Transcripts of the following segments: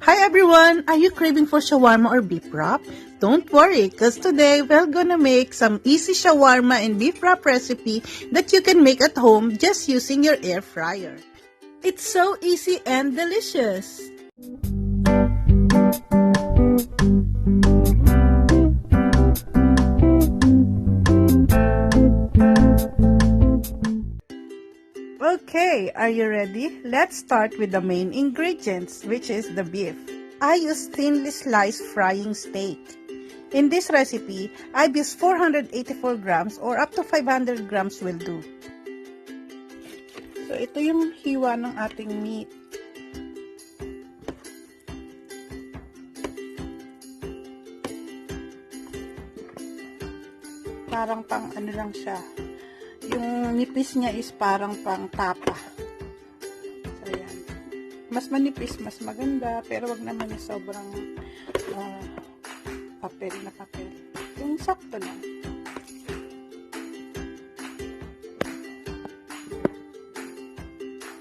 Hi everyone! Are you craving for shawarma or beef wrap? Don't worry, because today we're gonna make some easy shawarma and beef wrap recipe that you can make at home just using your air fryer. It's so easy and delicious! Okay, are you ready? Let's start with the main ingredients, which is the beef. I use thinly sliced frying steak. In this recipe, I've used 484 grams or up to 500 grams will do. So, ito yung hiwa ng ating meat. Parang pang ano lang siya. Yung nipis niya is parang pang tapa. So, yan. Mas manipis, mas maganda. Pero wag naman yung sobrang papel na papel. Yung sakto lang.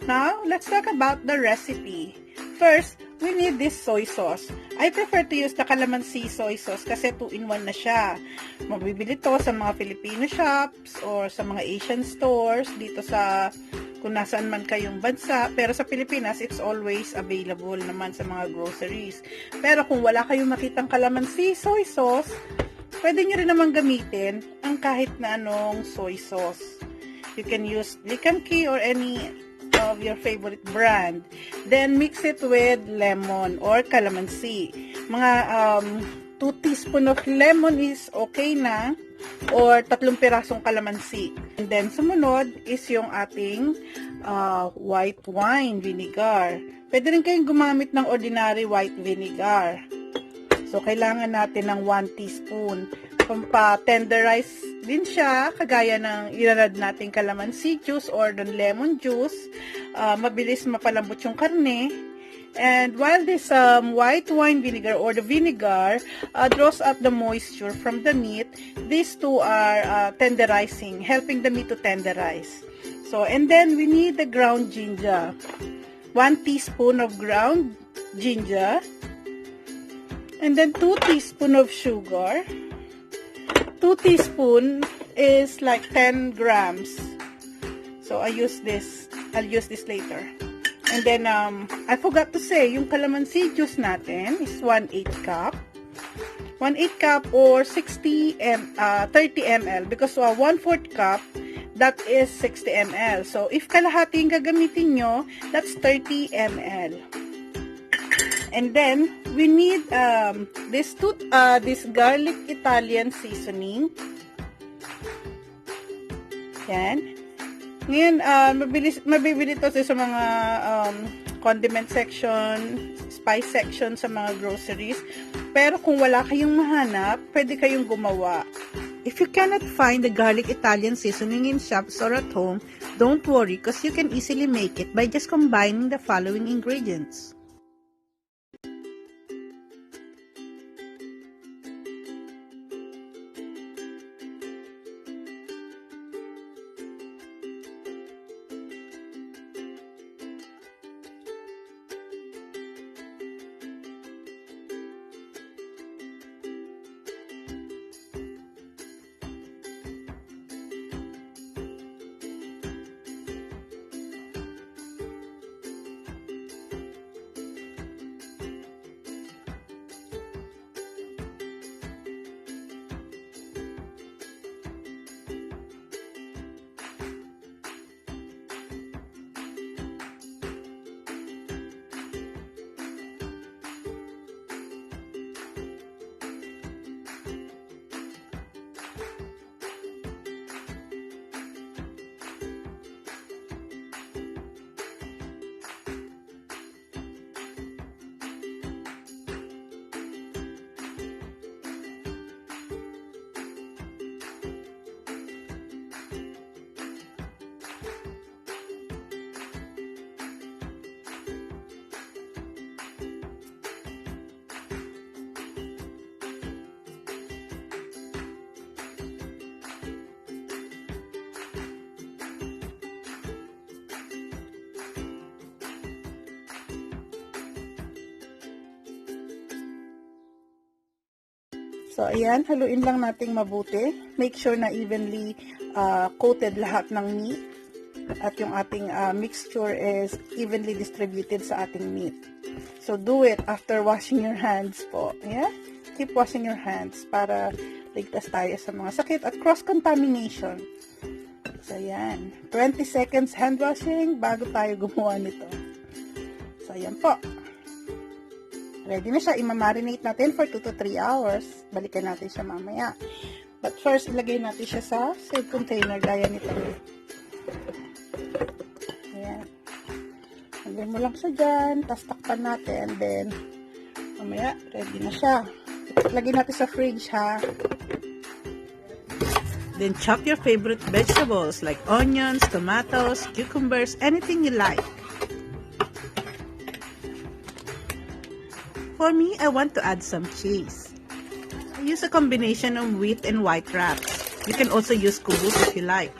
Now, let's talk about the recipe. First, we need this soy sauce. I prefer to use the calamansi soy sauce kasi 2-in-1 na siya. Mabibili to sa mga Filipino shops or sa mga Asian stores dito sa kung nasaan man kayong bansa. Pero sa Pilipinas, it's always available naman sa mga groceries. Pero kung wala kayong makitang calamansi soy sauce, pwede nyo rin naman gamitin ang kahit na anong soy sauce. You can use Likanki or any of your favorite brand. Then mix it with lemon or calamansi. Mga 2 teaspoon of lemon is okay na or 3 pirasong calamansi. And then sumunod is yung ating white wine vinegar. Pwede rin kayong gumamit ng ordinary white vinegar. So kailangan natin ng 1 teaspoon. Pampa-tenderize din siya, kagaya ng ilalad nating calamansi juice or the lemon juice. Mabilis mapalambot yung karne. And while this white wine vinegar or the vinegar draws out the moisture from the meat, these two are tenderizing, helping the meat to tenderize. So, and then we need the ground ginger. 1 teaspoon of ground ginger. And then 2 teaspoon of sugar. 2 teaspoon is like 10 grams. So, I'll use this later. And then, I forgot to say, yung calamansi juice natin is 1/8 cup. 1/8 cup or 30 ml. Because 1/4 cup, that is 60 ml. So, if kalahati yung gagamitin nyo, that's 30 ml. And then, we need this garlic Italian seasoning. Yan. Ngayon, mabibili to sa mga condiment section, spice section sa mga groceries. Pero kung wala kayong mahanap, pwede kayong gumawa. If you cannot find the garlic Italian seasoning in shops or at home, don't worry because you can easily make it by just combining the following ingredients. So, ayan, haluin lang nating mabuti. Make sure na evenly coated lahat ng meat. At yung ating mixture is evenly distributed sa ating meat. So, do it after washing your hands po. Yeah? Keep washing your hands para ligtas tayo sa mga sakit at cross-contamination. So, ayan. 20 seconds hand washing bago tayo gumawa nito. So, ayan po. Ready na siya. I-marinate natin for 2 to 3 hours. Balikan natin siya mamaya. But first, ilagay natin siya sa sealed container gaya nito. Ayan. Lagay mo lang siya dyan. Tapos takpan natin. Then, mamaya, ready na siya. Lagay natin sa fridge, ha. Then, chop your favorite vegetables like onions, tomatoes, cucumbers, anything you like. For me, I want to add some cheese. I use a combination of wheat and white wraps. You can also use kubus if you like.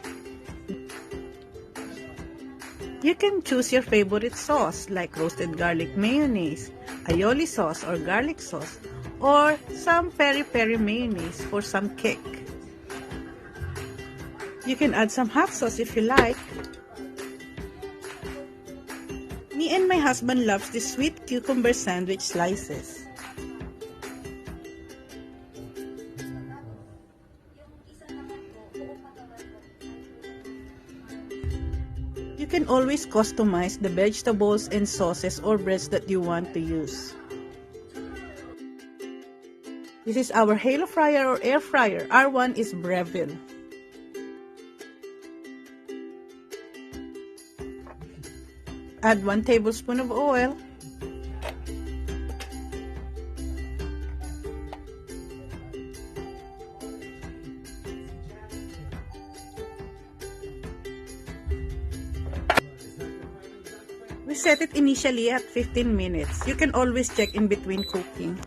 You can choose your favorite sauce like roasted garlic mayonnaise, aioli sauce or garlic sauce, or some peri-peri mayonnaise for some kick. You can add some hot sauce if you like. Me and my husband loves the sweet cucumber sandwich slices. You can always customize the vegetables and sauces or breads that you want to use. This is our Halo Fryer or Air Fryer. Our one is Breville. Add 1 tablespoon of oil. We set it initially at 15 minutes. You can always check in between cooking.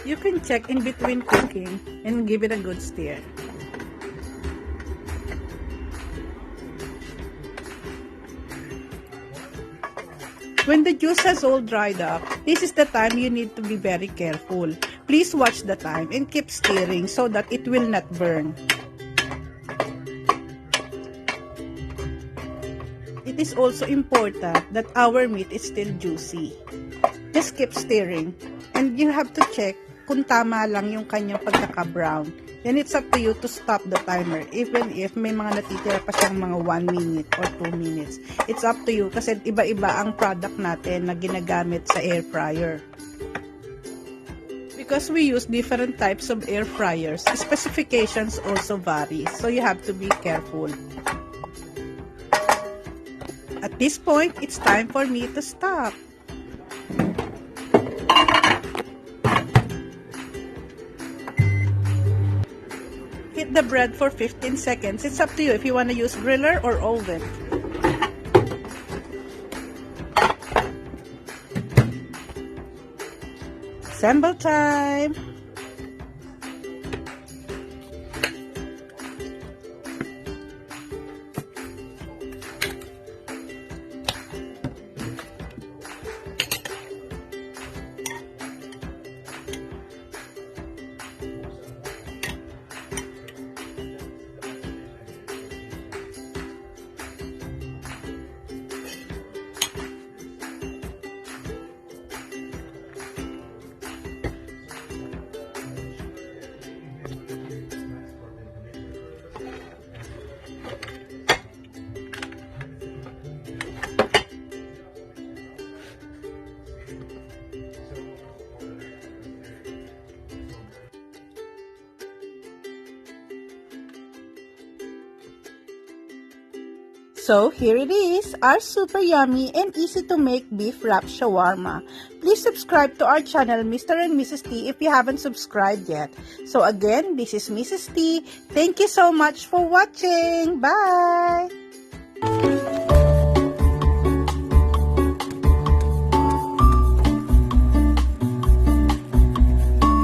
You can check in between cooking and give it a good stir. When the juice has all dried up, this is the time you need to be very careful. Please watch the time and keep stirring so that it will not burn. It is also important that our meat is still juicy. Just keep stirring and you have to check kung tama lang yung kanyang pagkaka-brown. Then it's up to you to stop the timer even if may mga natitira pa siyang mga 1 minute or 2 minutes. It's up to you kasi iba-iba ang product natin na ginagamit sa air fryer. Because we use different types of air fryers, specifications also vary, so you have to be careful. At this point, it's time for me to stop. Heat the bread for 15 seconds. It's up to you if you want to use griller or oven. Assemble time! So here it is, our super yummy and easy to make beef wrap shawarma. Please subscribe to our channel, Mr. and Mrs. T, if you haven't subscribed yet. So again, this is Mrs. T. Thank you so much for watching. Bye!